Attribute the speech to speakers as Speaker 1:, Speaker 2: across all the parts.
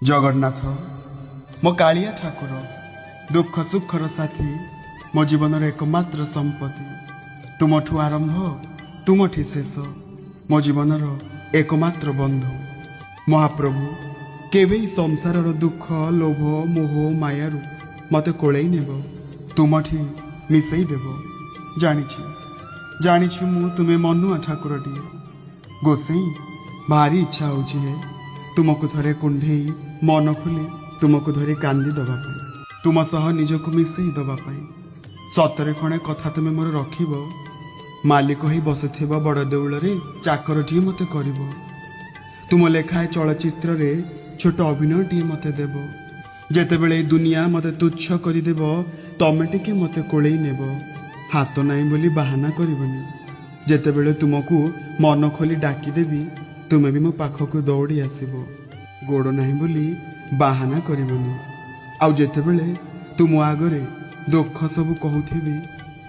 Speaker 1: जगन्नाथ मो कालिया ठाकुर दुख सुखर साथी मो जीवन एकमात्र संपत्ति तुमठू आरंभ तुमठी शेष मो जीवन एकमात्र बंधु महाप्रभु केवे संसार दुख लोभ मोह मायारू मते कोलई नेब तुमठी मिसई देव जानी मु तुमे मनुआ ठाकुरटिए गोसाई भारी इच्छा होची है तुमको थरे कुंढेई मन खुली तुमको धरी कांदी दबा पाई तुम सह निजको मिसई दबा पाई सतरे खणे कथा तुमे मोर रखिब मालिक होई बसिथिबा बड़ देउल रे चाकरटी मते करिब तुम लेखाए चलचित्र रे छोट अभिनयटी मते देब जेतेबेले दुनिया मते तुच्छ करिदेब तमे टिके मते कोलई नेब हाथ नाही बोली बहाना करबनी जेतेबेले तुमको मन खोली डाकी देबी तुमे भी मो पाखक दौड़ी आसब गोड़ नाही बोली बाहाना करबनी आउ जेतेबेले तुम आगरे दुख सब कहूथिबी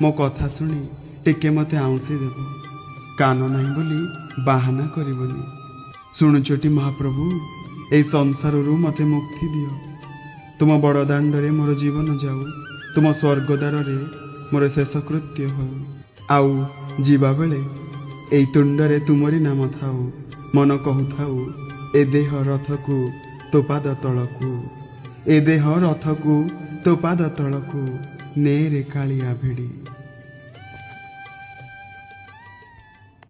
Speaker 1: मो कथा सुनी टिके मते आउंसी देब कान नाही बोली बाहाना करबनी शुणुचोटी महाप्रभु ए संसार मते मुक्ति दियो तुम बड़ दांडरे मोर जीवन जाऊ तुम स्वर्गद्वार रे मोर शेषकृत्य हो आउ जीवा बेले एई तुंडरे तुमरी नाम थाऊ मन कहूथाऊ ए देह रथकू तो पाद तलकू ए देह रथकू तो पाद तलकू ने रे कालिया भिड़ी।